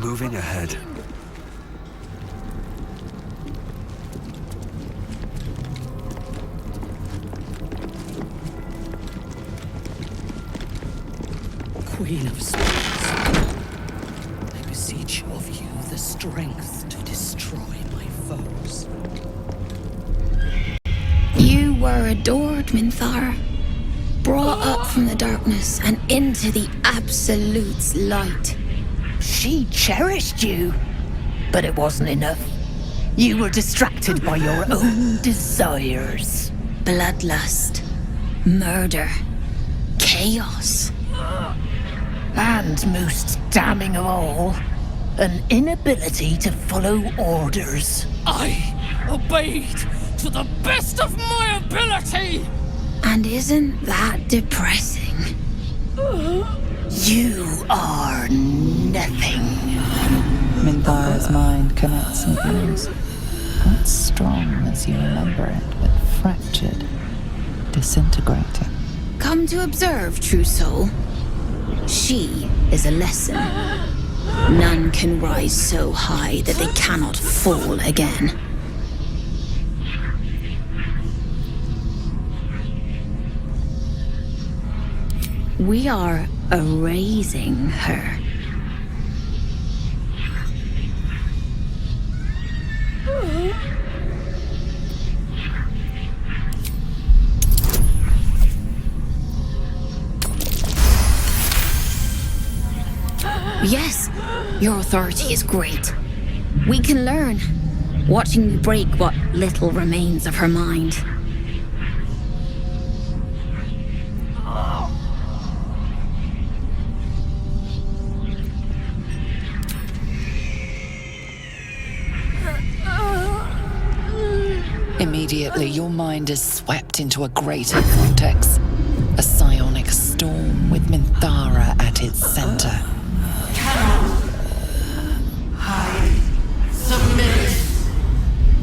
moving ahead. Queen of Spirits, I beseech of you the strength to destroy my foes. You were adored, Minthara. Brought up from the darkness and into the Absolute's light. She cherished you, but it wasn't enough. You were distracted by your own desires. Bloodlust, murder, chaos. And most damning of all, an inability to follow orders. I obeyed to the best of my ability! And isn't that depressing? You are nothing. Minthara's mind connects some things. Not strong as you remember it, but fractured, disintegrating. Come to observe, true soul. She is a lesson. None can rise so high that they cannot fall again. We are erasing her. Yes, your authority is great. We can learn, watching you break what little remains of her mind. Immediately, your mind is swept into a greater vortex. A psionic storm with Minthara at its center. Hide. Submit.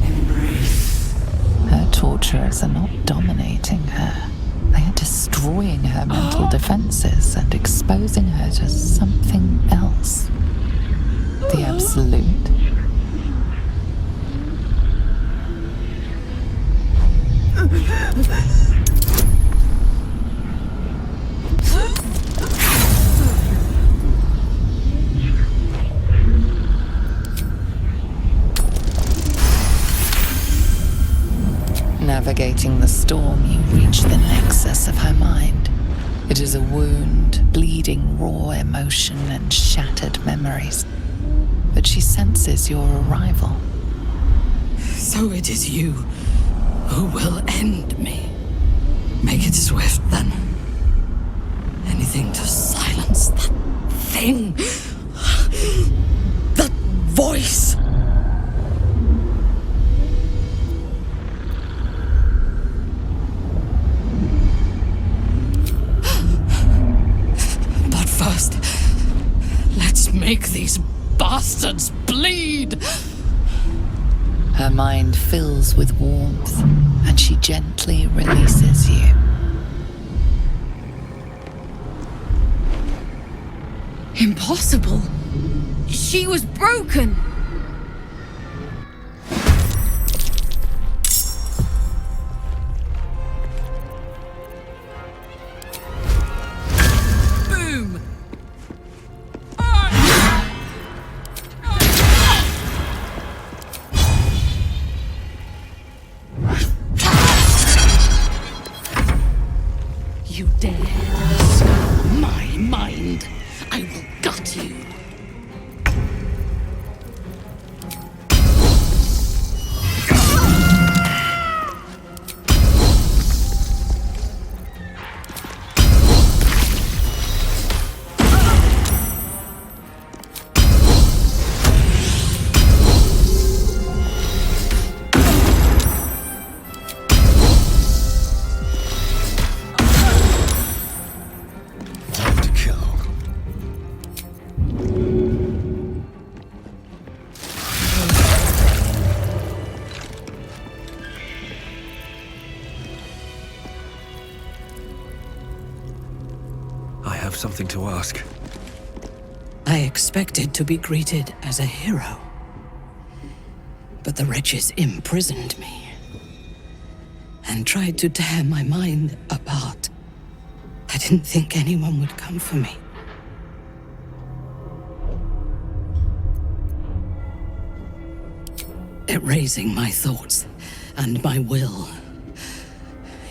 Embrace. Her torturers are not dominating her. They are destroying her mental defenses and exposing her to something else. The Absolute. Navigating the storm, you reach the nexus of her mind. It is a wound, bleeding raw emotion and shattered memories. But she senses your arrival. So it is you who will end me. Make it swift, then. Anything to silence that thing. That voice. But first, let's make these bastards bleed. Her mind fills with warmth, and she gently releases you. Impossible. She was broken. Boom! You dare disturb my mind. I will gut you. I have something to ask. I expected to be greeted as a hero. But the wretches imprisoned me and tried to tear my mind apart. I didn't think anyone would come for me. Erasing my thoughts and my will.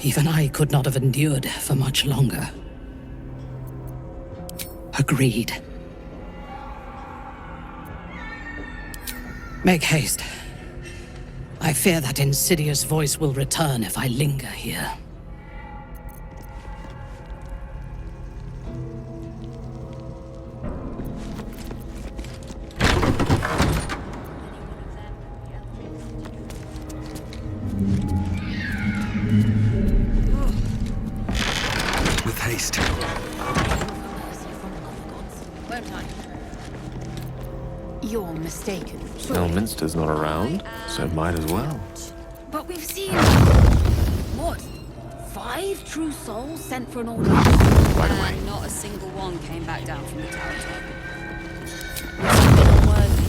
Even I could not have endured for much longer. Agreed. Make haste. I fear that insidious voice will return if I linger here. With haste. You're mistaken. Elminster's not around, so might as well. But we've seen... What? 5 true souls sent for an audience? Right away. And not a single one came back down from the tower top. Something unworthy.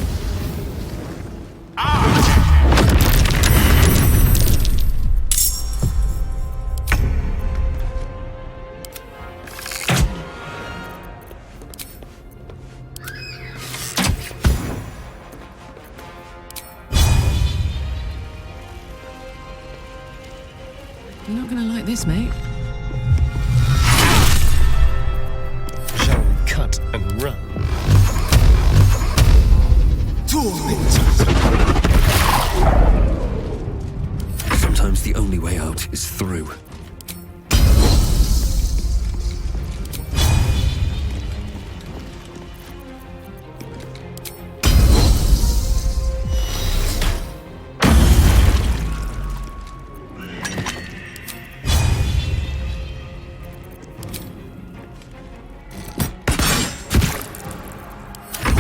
You're not gonna like this, mate. Shall we cut and run? Sometimes the only way out is through.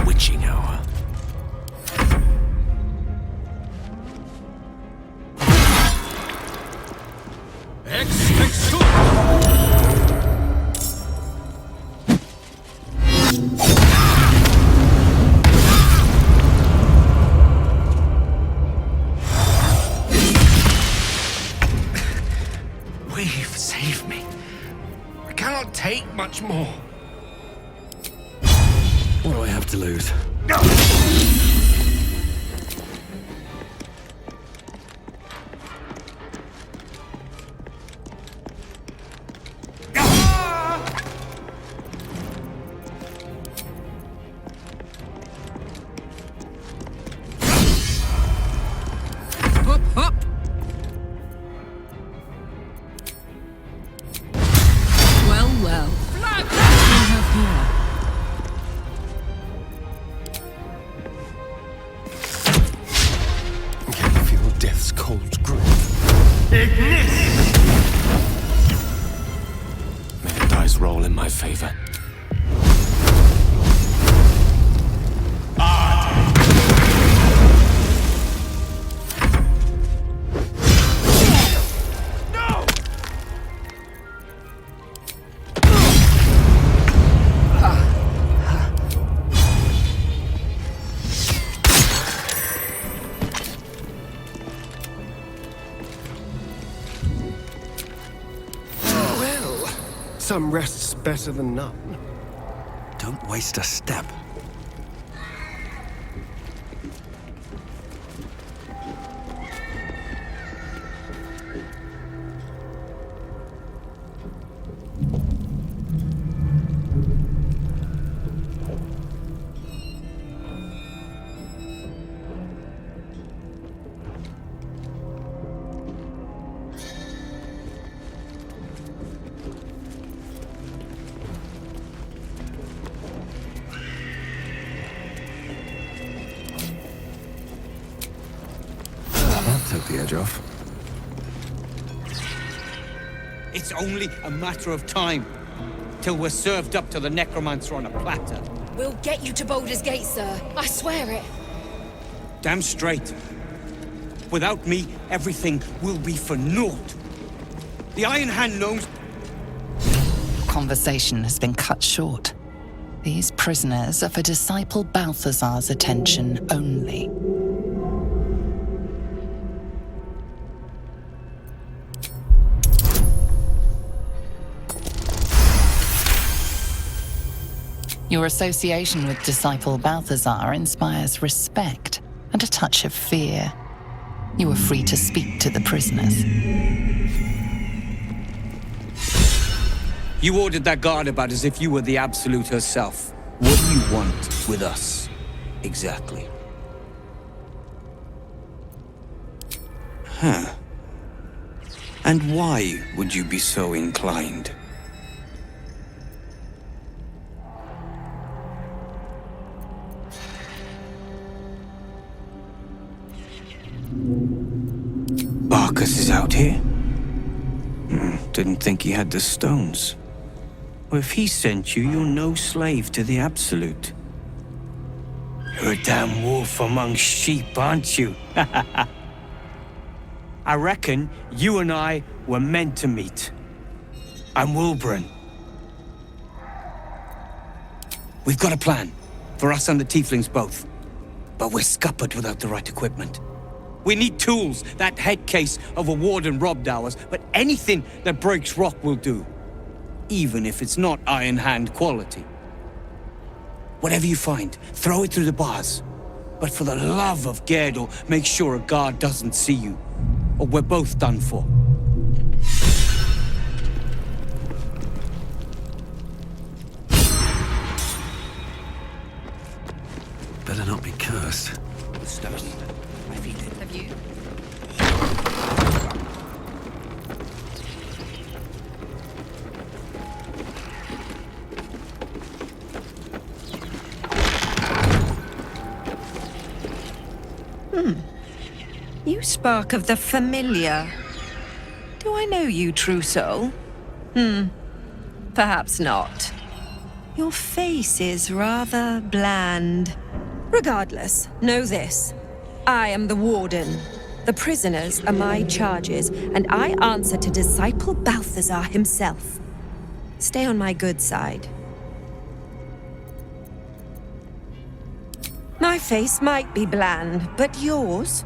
Witching hour. We've saved me. I cannot take much more. What do I have to lose? Hop, hop! Well, well. What do we have here? Can you feel death's cold grip? May the dice roll in my favor. Some rest's better than none. Don't waste a step. Took the edge off. It's only a matter of time till we're served up to the necromancer on a platter. We'll get you to Baldur's Gate, sir. I swear it. Damn straight. Without me, everything will be for naught. The Iron Hand gnomes... Conversation has been cut short. These prisoners are for Disciple Balthazar's attention only. Your association with Disciple Balthazar inspires respect and a touch of fear. You are free to speak to the prisoners. You ordered that guard about as if you were the Absolute herself. What do you want with us, exactly? Huh. And why would you be so inclined? Barkus is out here? Didn't think he had the stones. Well, if he sent you, you're no slave to the Absolute. You're a damn wolf among sheep, aren't you? I reckon you and I were meant to meet. I'm Wilburn. We've got a plan, for us and the Tieflings both. But we're scuppered without the right equipment. We need tools. That head case of a warden robbed ours, but anything that breaks rock will do. Even if it's not Iron Hand quality. Whatever you find, throw it through the bars. But for the love of Gerdel, make sure a guard doesn't see you, or we're both done for. Better not be cursed. The stone. I feel it. Have you? You spark of the familiar. Do I know you, true soul? Perhaps not. Your face is rather bland. Regardless, know this. I am the warden. The prisoners are my charges, and I answer to Disciple Balthazar himself. Stay on my good side. My face might be bland, but yours?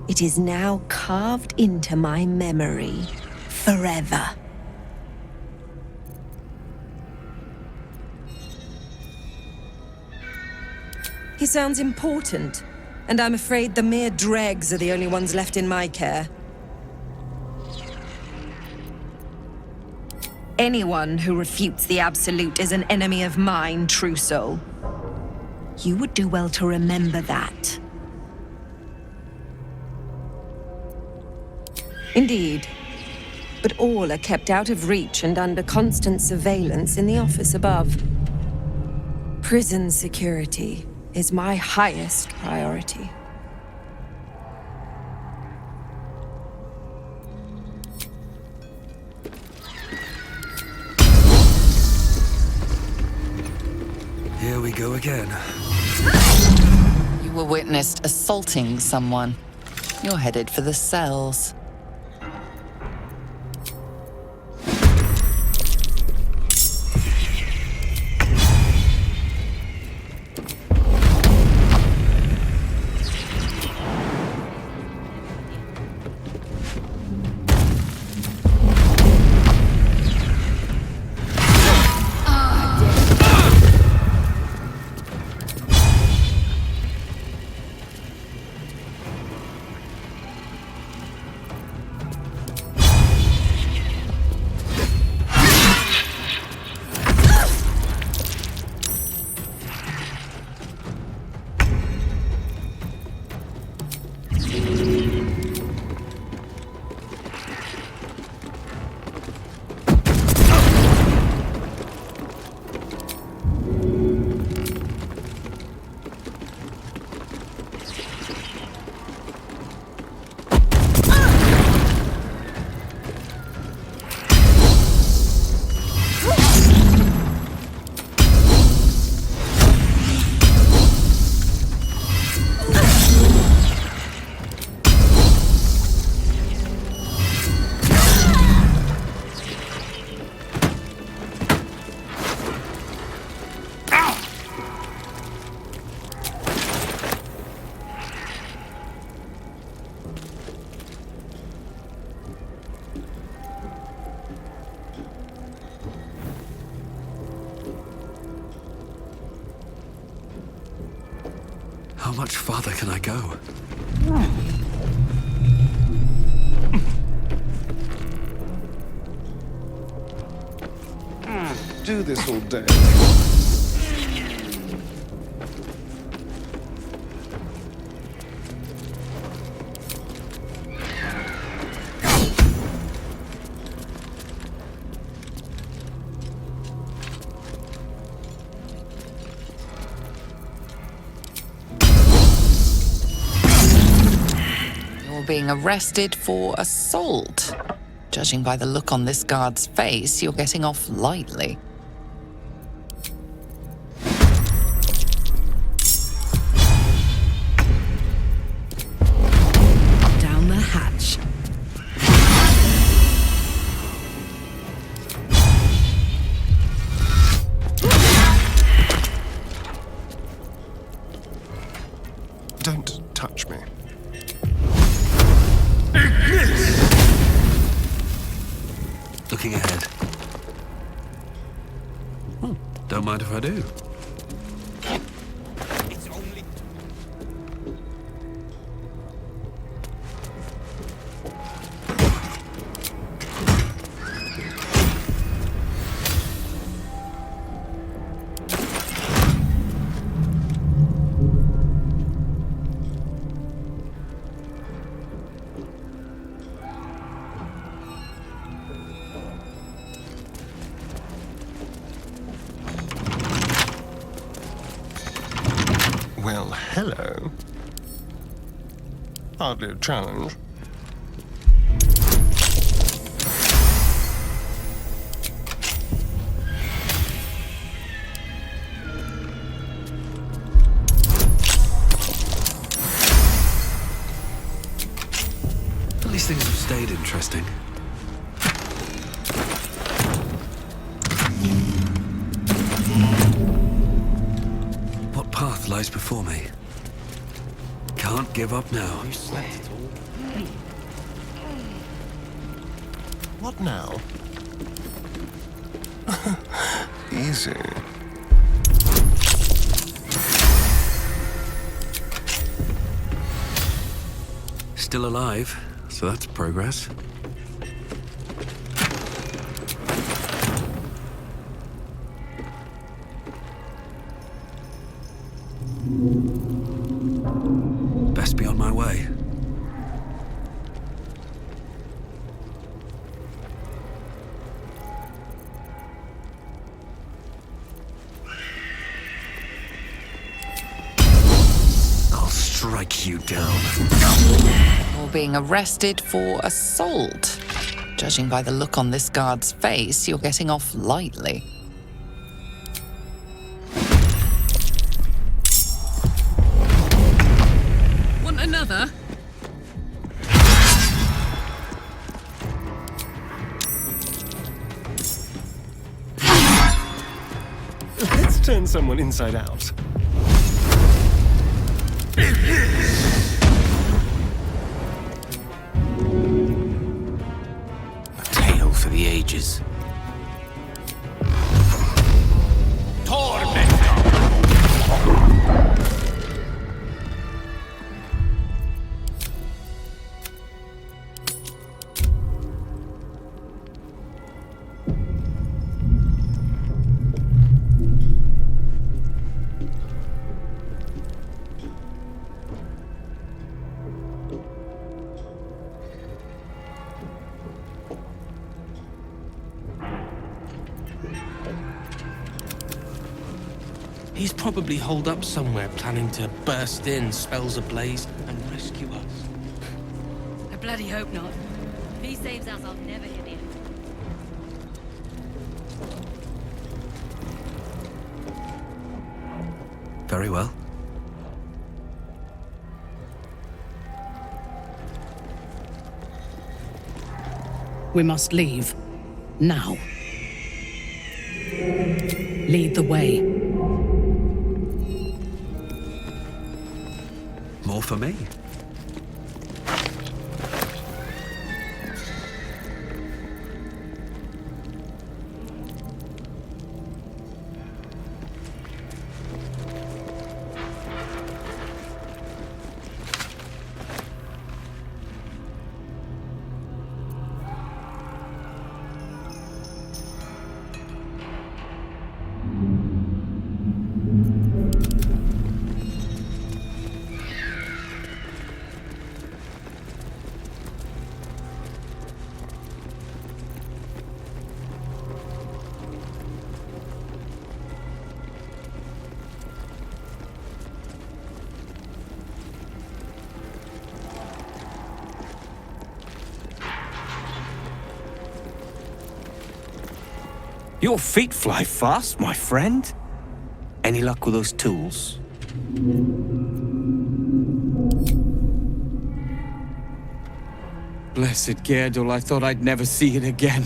It is now carved into my memory forever. He sounds important, and I'm afraid the mere dregs are the only ones left in my care. Anyone who refutes the Absolute is an enemy of mine, true soul. You would do well to remember that. Indeed. But all are kept out of reach and under constant surveillance in the office above. Prison security is my highest priority. Here we go again. You were witnessed assaulting someone. You're headed for the cells. How much farther can I go? Do this all day. You're being arrested for assault. Judging by the look on this guard's face, you're getting off lightly. Down the hatch. Don't touch me. Looking ahead. Don't mind if I do. It's only... Well, hello. Hardly a challenge. At least things have stayed interesting. What path lies before me? Can't give up now. You slept it all. What now? Easy. Still alive, so that's progress. Best be on my way. I'll strike you down. You're being arrested for assault. Judging by the look on this guard's face, you're getting off lightly. Want another? Let's turn someone inside out. A tale for the ages. He's probably holed up somewhere, planning to burst in, spells ablaze, and rescue us. I bloody hope not. If he saves us, I'll never hear the end. Very well. We must leave. Now. Lead the way. More for me. Your feet fly fast, my friend. Any luck with those tools? Blessed Gerdul, I thought I'd never see it again.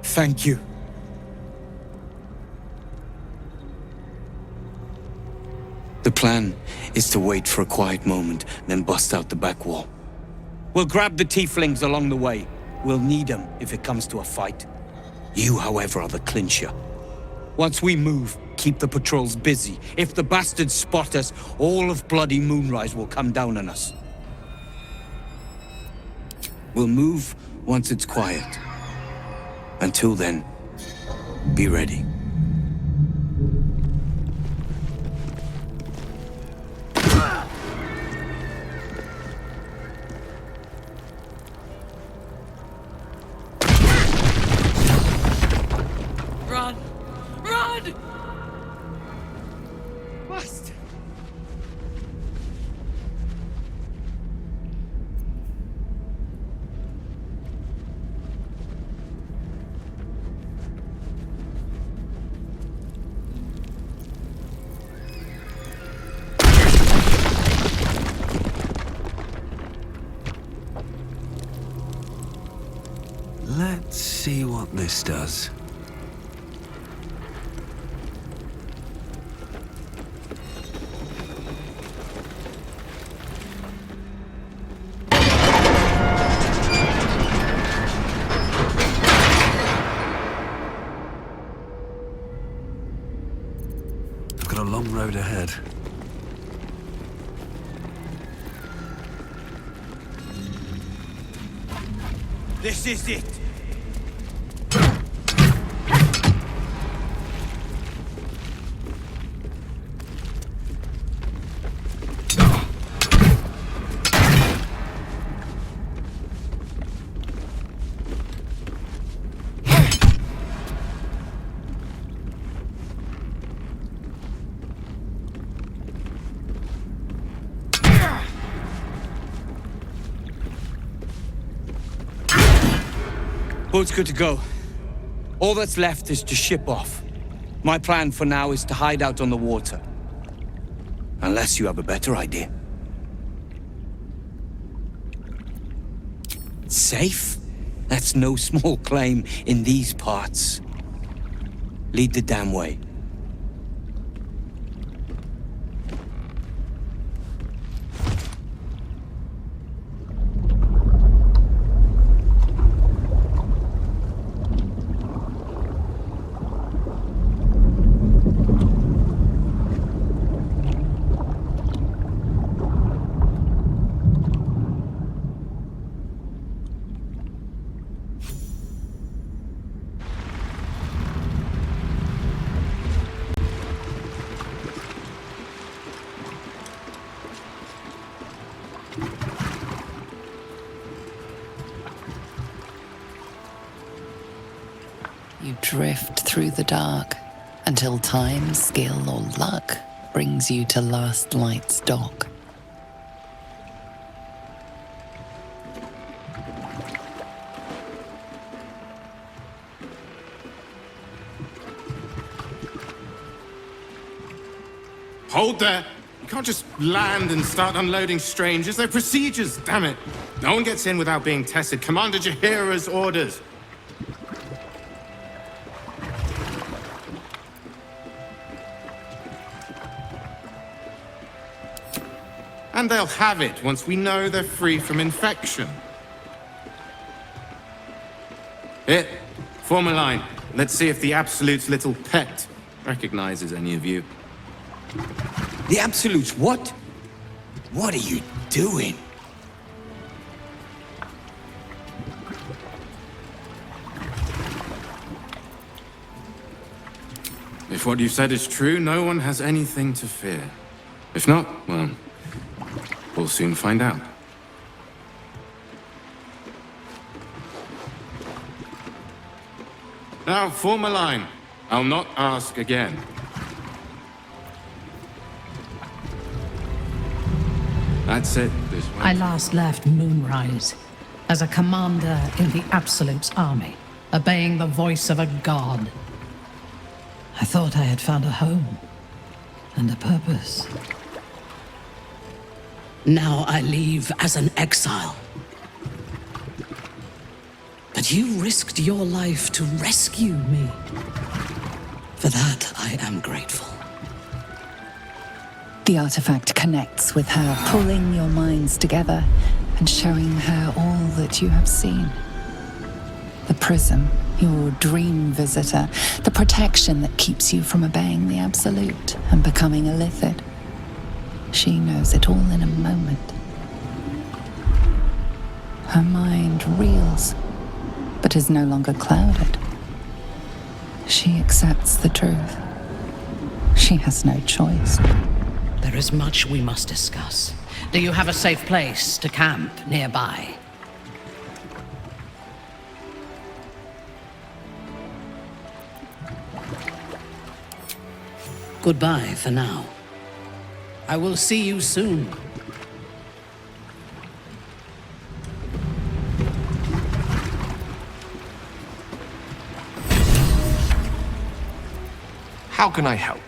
Thank you. The plan is to wait for a quiet moment, then bust out the back wall. We'll grab the tieflings along the way. We'll need them if it comes to a fight. You, however, are the clincher. Once we move, keep the patrols busy. If the bastards spot us, all of bloody Moonrise will come down on us. We'll move once it's quiet. Until then, be ready. Run! Run! Bastard! Let's see what this does. I've got a long road ahead. This is it! Boat's good to go. All that's left is to ship off. My plan for now is to hide out on the water. Unless you have a better idea. Safe? That's no small claim in these parts. Lead the damn way. You drift through the dark until time, skill, or luck brings you to Last Light's dock. Hold there! You can't just land and start unloading strangers. They're procedures, damn it! No one gets in without being tested. Commander Jahira's orders. And they'll have it once we know they're free from infection. Here, form a line. Let's see if the Absolute's little pet recognizes any of you. The Absolutes, what? What are you doing? If what you've said is true, no one has anything to fear. If not, well, we'll soon find out. Now, form a line. I'll not ask again. That's it, this way. I last left Moonrise as a commander in the Absolute's army, obeying the voice of a god. I thought I had found a home and a purpose. Now I leave as an exile. But you risked your life to rescue me. For that, I am grateful. The artifact connects with her, pulling your minds together and showing her all that you have seen. The prism, your dream visitor, the protection that keeps you from obeying the Absolute and becoming a Lithid. She knows it all in a moment. Her mind reels, but is no longer clouded. She accepts the truth. She has no choice. There is much we must discuss. Do you have a safe place to camp nearby? Goodbye for now. I will see you soon. How can I help?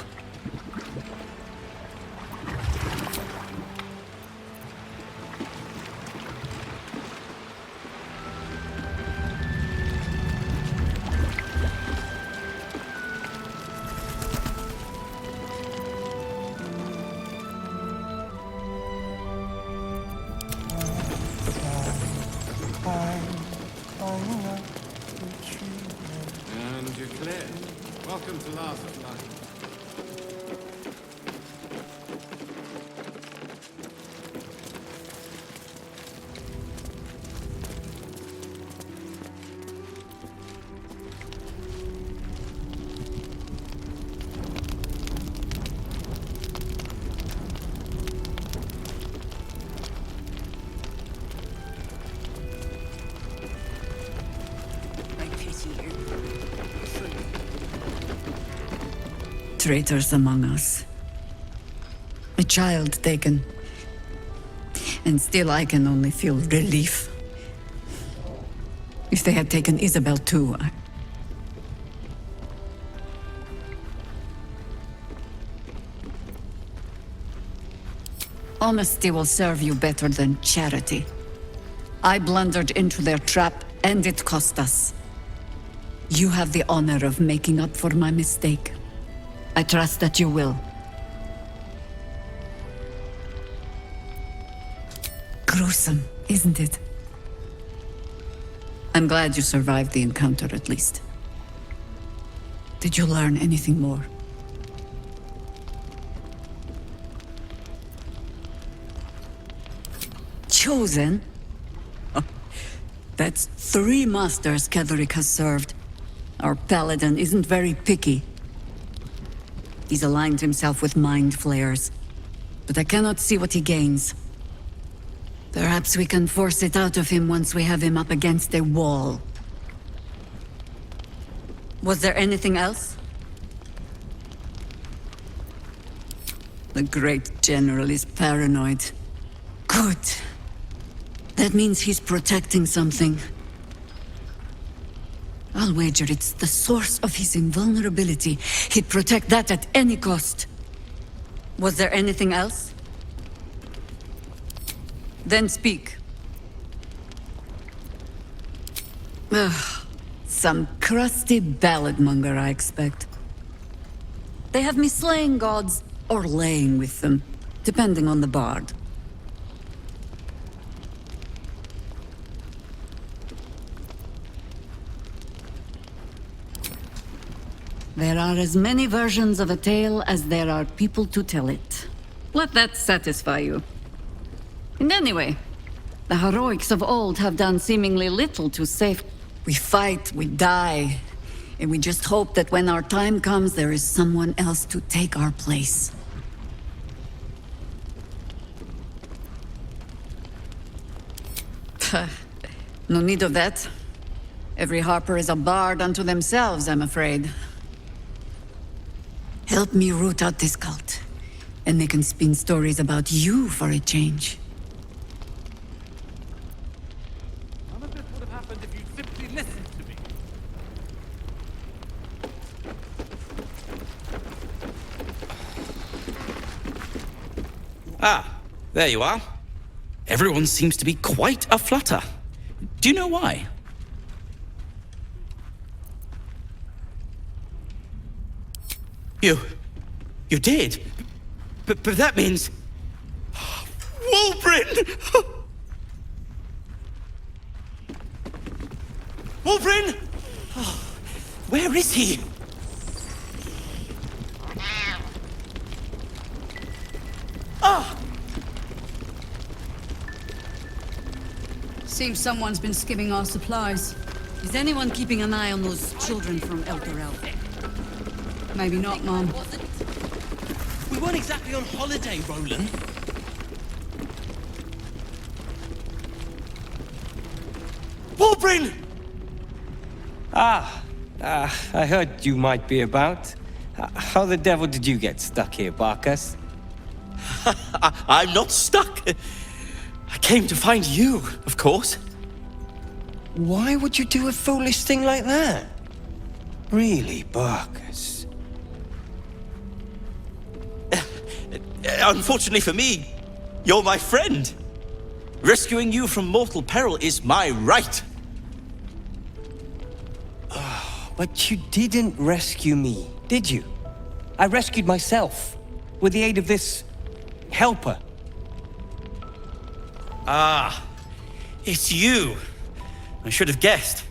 And you're clear. Welcome to Last Flight. Traitors among us. A child taken. And still I can only feel relief. If they had taken Isabel too, Honesty will serve you better than charity. I blundered into their trap, and it cost us. You have the honor of making up for my mistake. I trust that you will. Gruesome, isn't it? I'm glad you survived the encounter, at least. Did you learn anything more? Chosen? Oh, that's 3 masters Ketheric has served. Our paladin isn't very picky. He's aligned himself with mind flayers, but I cannot see what he gains. Perhaps we can force it out of him once we have him up against a wall. Was there anything else? The great general is paranoid. Good. That means he's protecting something. I'll wager it's the source of his invulnerability. He'd protect that at any cost. Was there anything else? Then speak. Ugh, some crusty balladmonger, I expect. They have me slaying gods or laying with them, depending on the bard. There are as many versions of a tale as there are people to tell it. Let that satisfy you. And anyway, the heroics of old have done seemingly little to save. We fight, we die, and we just hope that when our time comes, there is someone else to take our place. No need of that. Every harper is a bard unto themselves, I'm afraid. Help me root out this cult, and they can spin stories about you for a change. None of this would have happened if you'd simply listened to me. Ah, there you are. Everyone seems to be quite aflutter. Do you know why? You did? But that means... Wulbrin! Wulbrin! Oh, where is he? Ah! Seems someone's been skimming our supplies. Is anyone keeping an eye on those children from El Dorel? Maybe not, Mom. We weren't exactly on holiday, Roland. Wulbrin! I heard you might be about. How the devil did you get stuck here, Barkus? I'm not stuck. I came to find you, of course. Why would you do a foolish thing like that? Really, Barkus? Unfortunately for me, you're my friend. Rescuing you from mortal peril is my right. But you didn't rescue me, did you? I rescued myself, with the aid of this... helper. Ah, it's you. I should have guessed.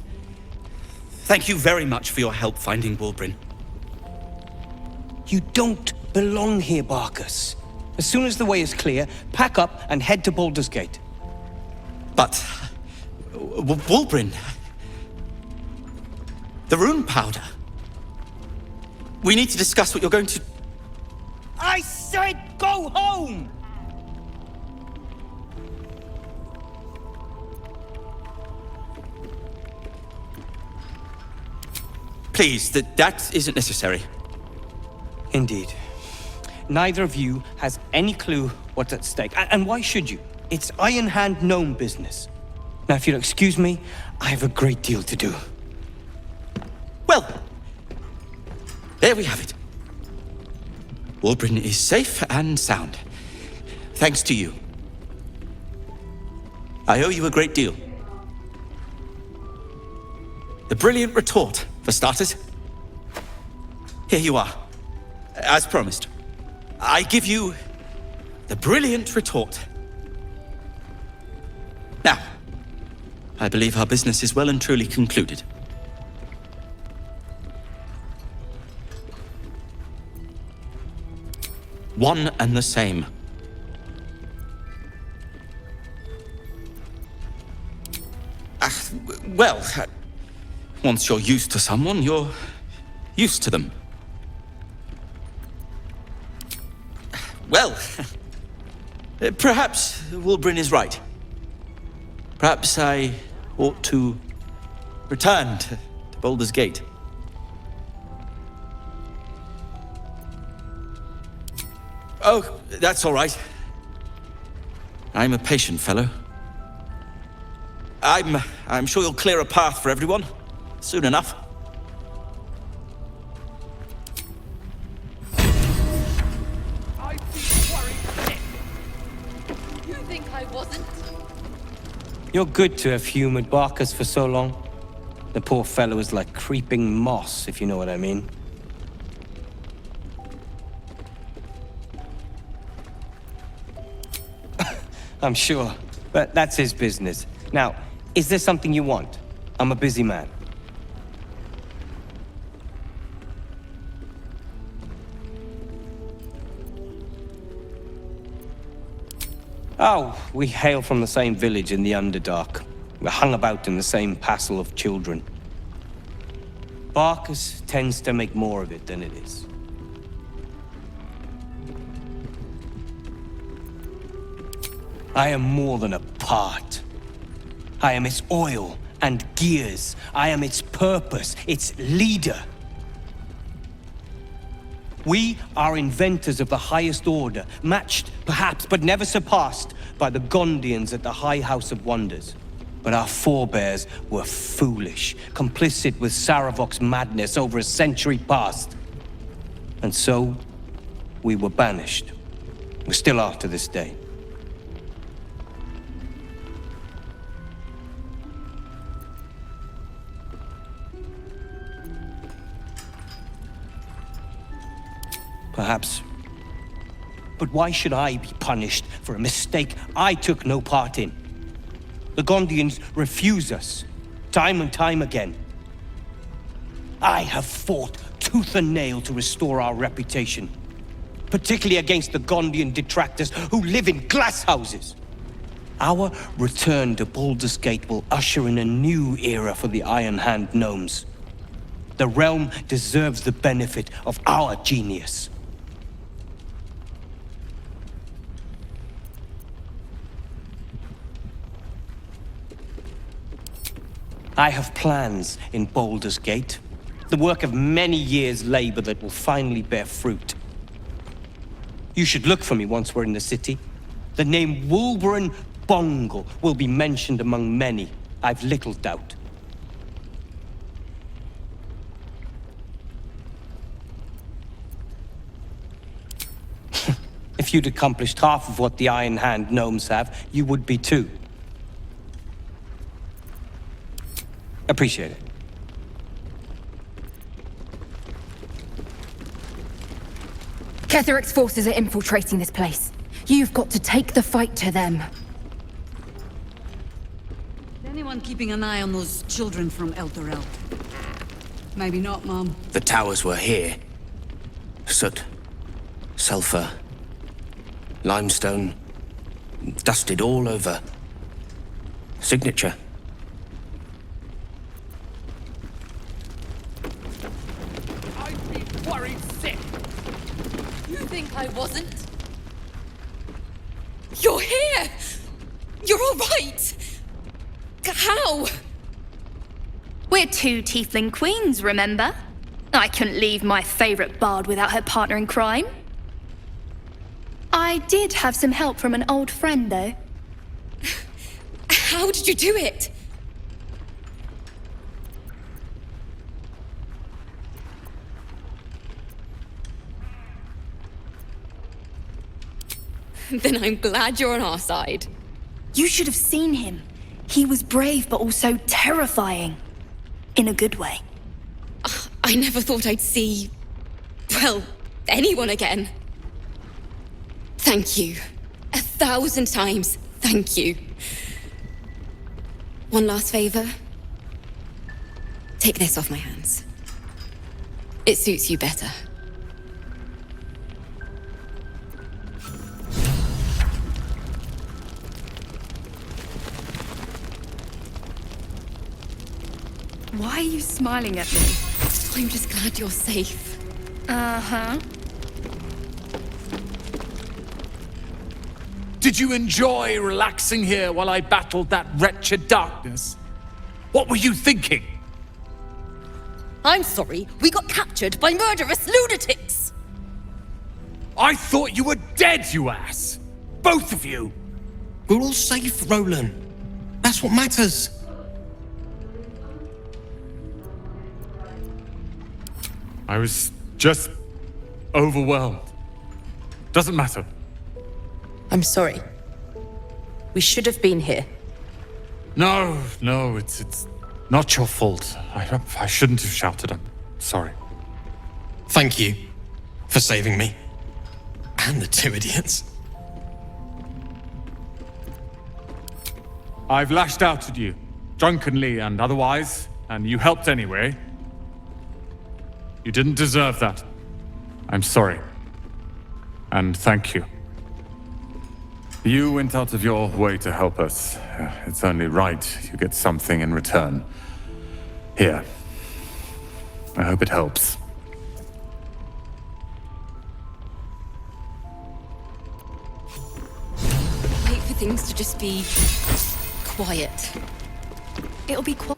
Thank you very much for your help finding Wulbrin. You don't belong here, Barkus. As soon as the way is clear, pack up and head to Baldur's Gate. But... Wulbrin... The rune powder. We need to discuss what you're going to... I said go home! Please, that isn't necessary. Indeed. Neither of you has any clue what's at stake. And why should you? It's Iron Hand Gnome business. Now, if you'll excuse me, I have a great deal to do. Well, there we have it. Wulbrin is safe and sound. Thanks to you. I owe you a great deal. The brilliant retort, for starters. Here you are. As promised. I give you the brilliant retort. Now, I believe our business is well and truly concluded. One and the same. Well, once you're used to someone, you're used to them. Well, perhaps Wulbrin is right. Perhaps I ought to return to Baldur's Gate. Oh, that's all right. I'm a patient fellow. I'm sure you'll clear a path for everyone soon enough. You think I wasn't? You're good to have humored Barkus for so long. The poor fellow is like creeping moss, if you know what I mean. I'm sure, but that's his business. Now, is there something you want? I'm a busy man. Oh, we hail from the same village in the Underdark. We're hung about in the same passel of children. Barkus tends to make more of it than it is. I am more than a part. I am its oil and gears. I am its purpose, its leader. We are inventors of the highest order, matched, perhaps, but never surpassed by the Gondians at the High House of Wonders. But our forebears were foolish, complicit with Saravok's madness over a century past. And so, we were banished. We still are to this day. Perhaps. But why should I be punished for a mistake I took no part in? The Gondians refuse us, time and time again. I have fought tooth and nail to restore our reputation, particularly against the Gondian detractors who live in glass houses. Our return to Baldur's Gate will usher in a new era for the Iron Hand gnomes. The realm deserves the benefit of our genius. I have plans in Baldur's Gate, the work of many years' labor that will finally bear fruit. You should look for me once we're in the city. The name Wolverine Bongle will be mentioned among many, I've little doubt. If you'd accomplished half of what the Iron Hand gnomes have, you would be too. Appreciate it. Ketheric's forces are infiltrating this place. You've got to take the fight to them. Is anyone keeping an eye on those children from Elder? Maybe not, Mom. The towers were here. Soot, sulfur, limestone, dusted all over. Signature. Worried sick. You think I wasn't? You're here! You're all right! How? We're two tiefling queens, remember? I couldn't leave my favorite bard without her partner in crime. I did have some help from an old friend, though. How did you do it? Then I'm glad you're on our side. You should have seen him. He was brave, but also terrifying. In a good way. I never thought I'd see, well, anyone again. Thank you. 1,000 times, thank you. One last favor. Take this off my hands. It suits you better. Why are you smiling at me? I'm just glad you're safe. Uh-huh. Did you enjoy relaxing here while I battled that wretched darkness? What were you thinking? I'm sorry, we got captured by murderous lunatics! I thought you were dead, you ass! Both of you! We're all safe, Roland. That's what matters. I was just overwhelmed. Doesn't matter. I'm sorry. We should have been here. No, it's not your fault. I shouldn't have shouted. I'm sorry. Thank you for saving me. And the two idiots. I've lashed out at you, drunkenly and otherwise, and you helped anyway. You didn't deserve that. I'm sorry. And thank you. You went out of your way to help us. It's only right you get something in return. Here. I hope it helps. Wait for things to just be quiet. It'll be quiet.